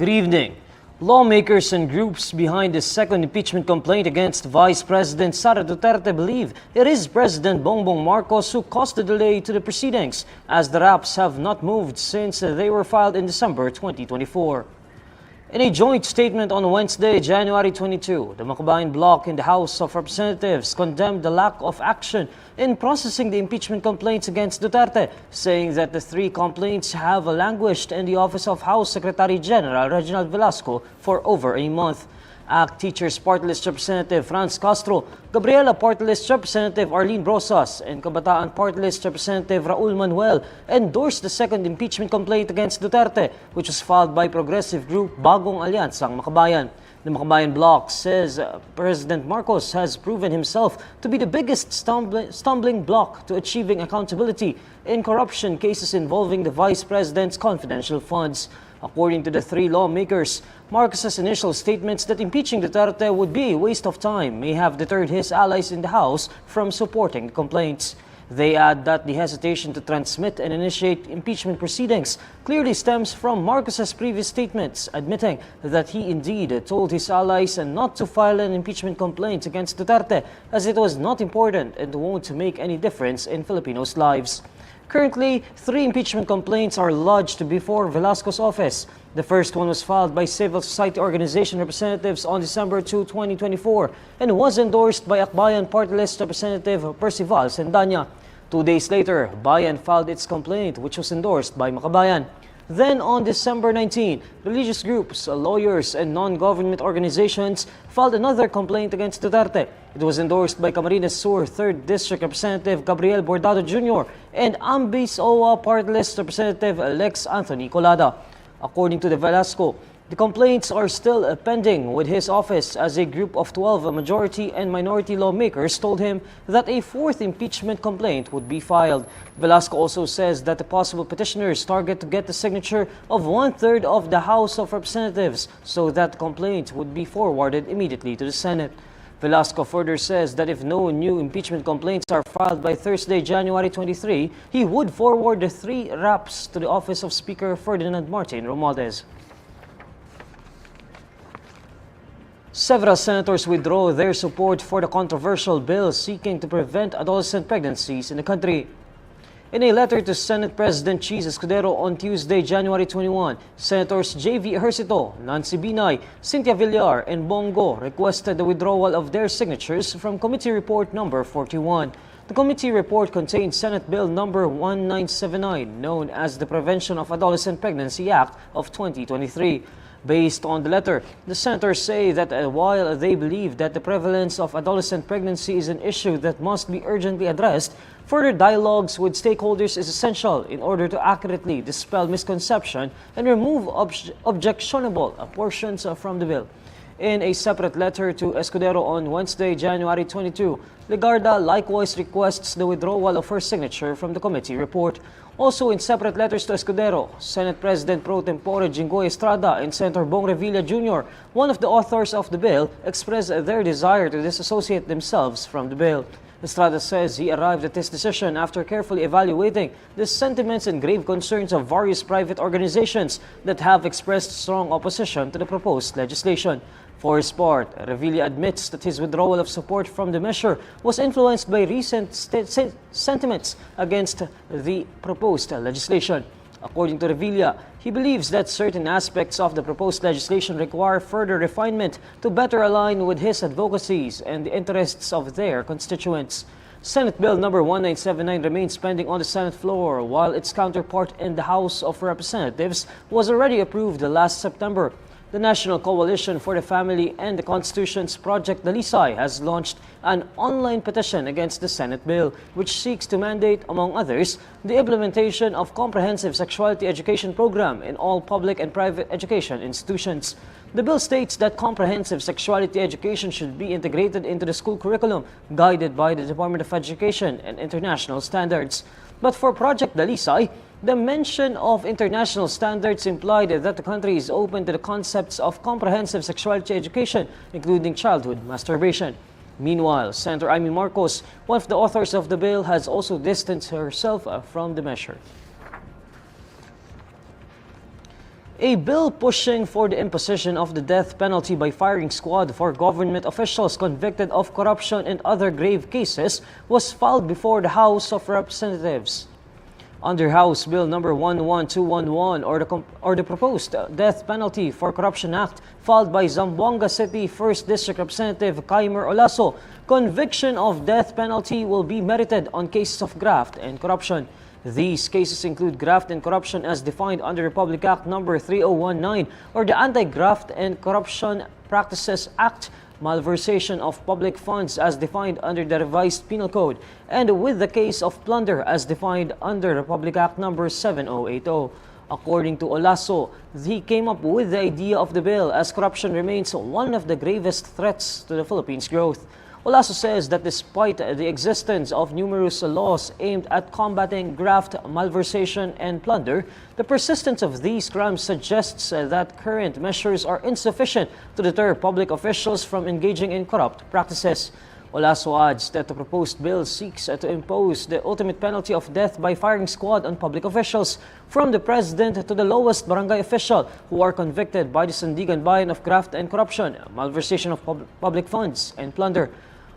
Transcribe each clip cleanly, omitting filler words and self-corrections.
Good evening. Lawmakers and groups behind the second impeachment complaint against Vice President Sara Duterte believe it is President Bongbong Marcos who caused the delay to the proceedings, as the raps have not moved since they were filed in December 2024. In a joint statement on Wednesday, January 22, the Makabayan bloc in the House of Representatives condemned the lack of action in processing the impeachment complaints against Duterte, saying that the three complaints have languished in the office of House Secretary General Reginald Velasco for over a month. ACT Teachers Party List Representative Franz Castro, Gabriela Party List Representative Arlene Brosas, and Kabataan Party List Representative Raul Manuel endorsed the second impeachment complaint against Duterte, which was filed by progressive group Bagong Alyansang Makabayan. The Makabayan bloc says President Marcos has proven himself to be the biggest stumbling block to achieving accountability in corruption cases involving the Vice President's confidential funds. According to the three lawmakers, Marcos's initial statements that impeaching Duterte would be a waste of time may have deterred his allies in the House from supporting the complaints. They add that the hesitation to transmit and initiate impeachment proceedings clearly stems from Marcos's previous statements, admitting that he indeed told his allies not to file an impeachment complaint against Duterte as it was not important and won't make any difference in Filipinos' lives. Currently, 3 impeachment complaints are lodged before Velasco's office. The first one was filed by civil society organization representatives on December 2, 2024 and was endorsed by Akbayan Party List Representative Percival Sendanya. 2 days later, Bayan filed its complaint, which was endorsed by Makabayan. Then on December 19, religious groups, lawyers, and non-government organizations filed another complaint against Duterte. It was endorsed by Camarines Sur 3rd District Representative Gabriel Bordado Jr. and Ambis OWA Party List Representative Lex Anthony Colada. According to the Velasco, the complaints are still pending with his office as a group of 12 majority and minority lawmakers told him that a 4th impeachment complaint would be filed. Velasco also says that the possible petitioners target to get the signature of 1/3 of the House of Representatives so that the complaint would be forwarded immediately to the Senate. Velasco further says that if no new impeachment complaints are filed by Thursday, January 23, he would forward the 3 raps to the office of Speaker Ferdinand Martin Romualdez. Several senators withdraw their support for the controversial bill seeking to prevent adolescent pregnancies in the country. In a letter to Senate President Cheese Escudero on Tuesday, January 21, Senators J.V. Ejercito, Nancy Binay, Cynthia Villar, and Bongo requested the withdrawal of their signatures from Committee Report Number 41. The committee report contained Senate Bill Number 1979, known as the Prevention of Adolescent Pregnancy Act of 2023. Based on the letter, the senators say that while they believe that the prevalence of adolescent pregnancy is an issue that must be urgently addressed, further dialogues with stakeholders is essential in order to accurately dispel misconception and remove objectionable portions from the bill. In a separate letter to Escudero on Wednesday, January 22, Legarda likewise requests the withdrawal of her signature from the committee report. Also in separate letters to Escudero, Senate President Pro Tempore Jinggoy Estrada and Senator Bong Revilla Jr., one of the authors of the bill, expressed their desire to disassociate themselves from the bill. Estrada says he arrived at this decision after carefully evaluating the sentiments and grave concerns of various private organizations that have expressed strong opposition to the proposed legislation. For his part, Revilla admits that his withdrawal of support from the measure was influenced by recent sentiments against the proposed legislation. According to Revilla, he believes that certain aspects of the proposed legislation require further refinement to better align with his advocacies and the interests of their constituents. Senate Bill Number 1979 remains pending on the Senate floor, while its counterpart in the House of Representatives was already approved last September. The National Coalition for the Family and the Constitution's Project Dalisay has launched an online petition against the Senate bill, which seeks to mandate, among others, the implementation of comprehensive sexuality education program in all public and private education institutions. The bill states that comprehensive sexuality education should be integrated into the school curriculum, guided by the Department of Education and international standards. But for Project Dalisay, the mention of international standards implied that the country is open to the concepts of comprehensive sexuality education, including childhood masturbation. Meanwhile, Senator Amy Marcos, one of the authors of the bill, has also distanced herself from the measure. A bill pushing for the imposition of the death penalty by firing squad for government officials convicted of corruption and other grave cases was filed before the House of Representatives. Under House Bill number 11211 or the proposed Death Penalty for Corruption Act filed by Zamboanga City 1st District Representative Kaimer Olaso, conviction of death penalty will be merited on cases of graft and corruption. These cases include graft and corruption as defined under Republic Act number 3019 or the Anti-Graft and Corruption Practices Act, malversation of public funds as defined under the Revised Penal Code, and with the case of plunder as defined under Republic Act number 7080. According to Olaso, he came up with the idea of the bill as corruption remains one of the gravest threats to the Philippines' growth. Olaso says that despite the existence of numerous laws aimed at combating graft, malversation, and plunder, the persistence of these crimes suggests that current measures are insufficient to deter public officials from engaging in corrupt practices. Olaso adds that the proposed bill seeks to impose the ultimate penalty of death by firing squad on public officials, from the president to the lowest barangay official who are convicted by the Sandigan Bayan of graft and corruption, malversation of public funds, and plunder.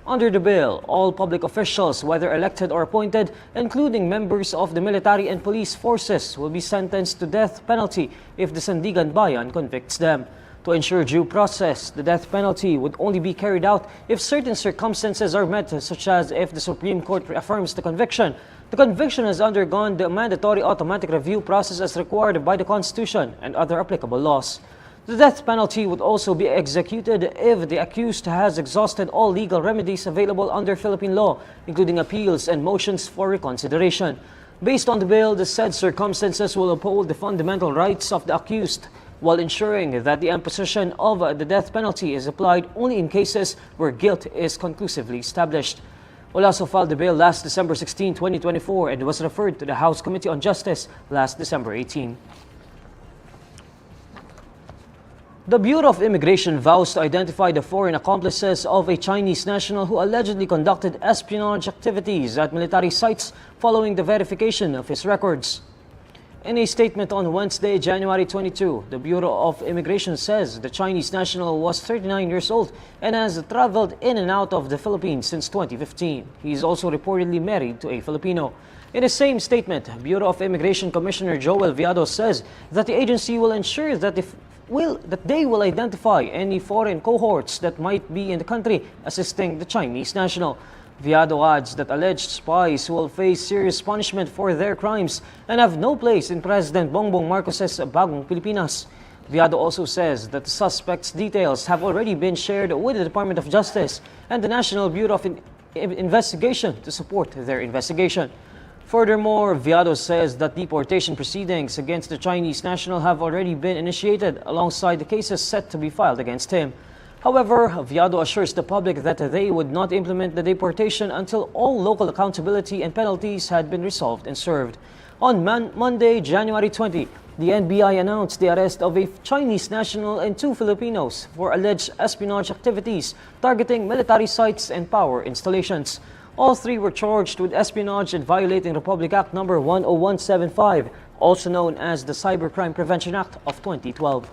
Under the bill, all public officials, whether elected or appointed, including members of the military and police forces, will be sentenced to death penalty if the Sandigan Bayan convicts them. To ensure due process, the death penalty would only be carried out if certain circumstances are met, such as if the Supreme Court reaffirms the conviction has undergone the mandatory automatic review process as required by the Constitution and other applicable laws. The death penalty would also be executed if the accused has exhausted all legal remedies available under Philippine law, including appeals and motions for reconsideration. Based on the bill, the said circumstances will uphold the fundamental rights of the accused, while ensuring that the imposition of the death penalty is applied only in cases where guilt is conclusively established. Olaso filed the bill last December 16, 2024 and was referred to the House Committee on Justice last December 18. The Bureau of Immigration vows to identify the foreign accomplices of a Chinese national who allegedly conducted espionage activities at military sites following the verification of his records. In a statement on Wednesday, January 22, the Bureau of Immigration says the Chinese national was 39 years old and has traveled in and out of the Philippines since 2015. He is also reportedly married to a Filipino. In the same statement, Bureau of Immigration Commissioner Joel Viado says that the agency will ensure that they will identify any foreign cohorts that might be in the country assisting the Chinese national. Viado adds that alleged spies will face serious punishment for their crimes and have no place in President Bongbong Marcos's Bagong Pilipinas. Viado also says that the suspects' details have already been shared with the Department of Justice and the National Bureau of Investigation to support their investigation. Furthermore, Viado says that deportation proceedings against the Chinese national have already been initiated alongside the cases set to be filed against him. However, Viado assures the public that they would not implement the deportation until all local accountability and penalties had been resolved and served. On Monday, January 20, the NBI announced the arrest of a Chinese national and 2 Filipinos for alleged espionage activities targeting military sites and power installations. All 3 were charged with espionage and violating Republic Act number 10175, also known as the Cybercrime Prevention Act of 2012.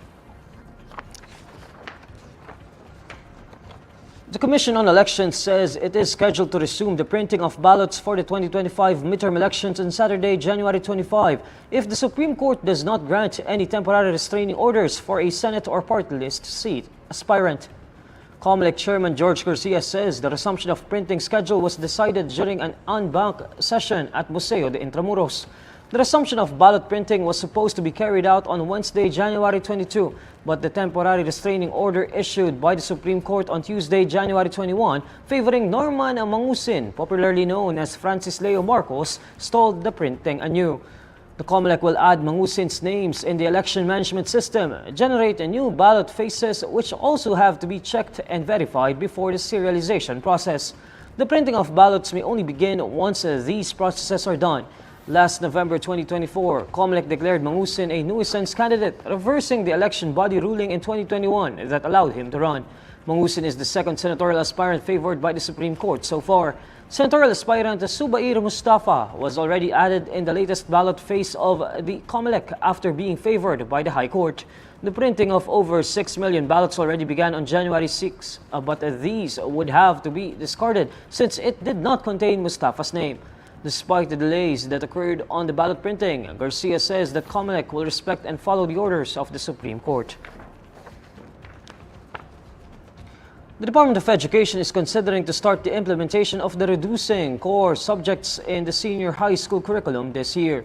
The Commission on Elections says it is scheduled to resume the printing of ballots for the 2025 midterm elections on Saturday, January 25, if the Supreme Court does not grant any temporary restraining orders for a Senate or party list seat aspirant. Comelec Chairman George Garcia says the resumption of printing schedule was decided during an en banc session at Museo de Intramuros. The resumption of ballot printing was supposed to be carried out on Wednesday, January 22, but the temporary restraining order issued by the Supreme Court on Tuesday, January 21, favoring Norman Mangusin, popularly known as Francis Leo Marcos, stalled the printing anew. The Comelec will add Mangusin's names in the election management system, generate new ballot faces which also have to be checked and verified before the serialization process. The printing of ballots may only begin once these processes are done. Last November 2024, Comelec declared Mangusin a nuisance candidate, reversing the election body ruling in 2021 that allowed him to run. Mangusin is the second senatorial aspirant favored by the Supreme Court so far. Senatorial aspirant Subair Mustafa was already added in the latest ballot phase of the Comelec after being favored by the High Court. The printing of over 6 million ballots already began on January 6, but these would have to be discarded since it did not contain Mustafa's name. Despite the delays that occurred on the ballot printing, Garcia says that Comelec will respect and follow the orders of the Supreme Court. The Department of Education is considering to start the implementation of the reducing core subjects in the senior high school curriculum this year.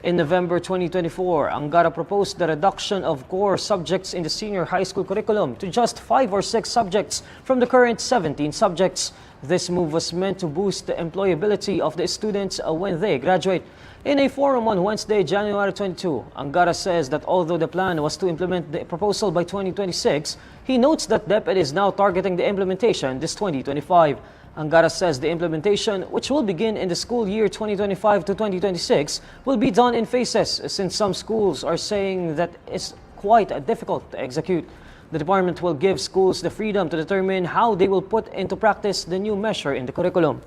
In November 2024, Angara proposed the reduction of core subjects in the senior high school curriculum to just 5 or 6 subjects from the current 17 subjects. This move was meant to boost the employability of the students when they graduate. In a forum on Wednesday, January 22, Angara says that although the plan was to implement the proposal by 2026, he notes that DepEd is now targeting the implementation this 2025. Angara says the implementation, which will begin in the school year 2025 to 2026, will be done in phases since some schools are saying that it's quite difficult to execute. The department will give schools the freedom to determine how they will put into practice the new measure in the curriculum.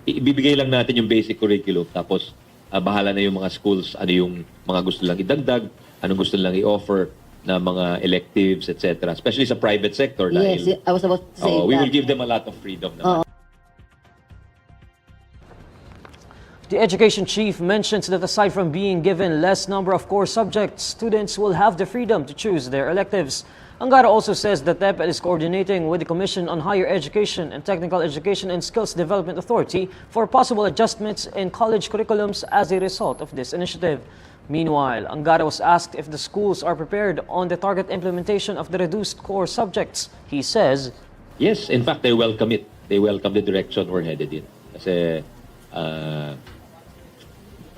Ibibigay lang natin yung basic curriculum tapos bahala na yung mga schools ano yung mga gusto lang idagdag, anong gusto lang i-offer na mga electives, etc. Especially sa private sector. Yes, dahil, I was about to say that. we will give them a lot of freedom naman. The education chief mentions that aside from being given less number of core subjects, students will have the freedom to choose their electives. Angara also says that DepEd is coordinating with the Commission on Higher Education and Technical Education and Skills Development Authority for possible adjustments in college curriculums as a result of this initiative. Meanwhile, Angara was asked if the schools are prepared on the target implementation of the reduced core subjects. He says, Yes, in fact, they welcome it. They welcome the direction we're headed in. Kasi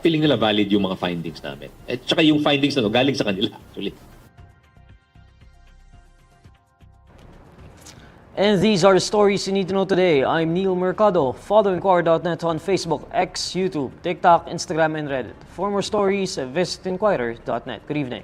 feeling nila valid yung mga findings namin. At saka yung findings na galing sa kanila actually. And these are the stories you need to know today. I'm Neil Mercado. Follow INQUIRER.net on Facebook, X, YouTube, TikTok, Instagram, and Reddit. For more stories, visit INQUIRER.net. Good evening.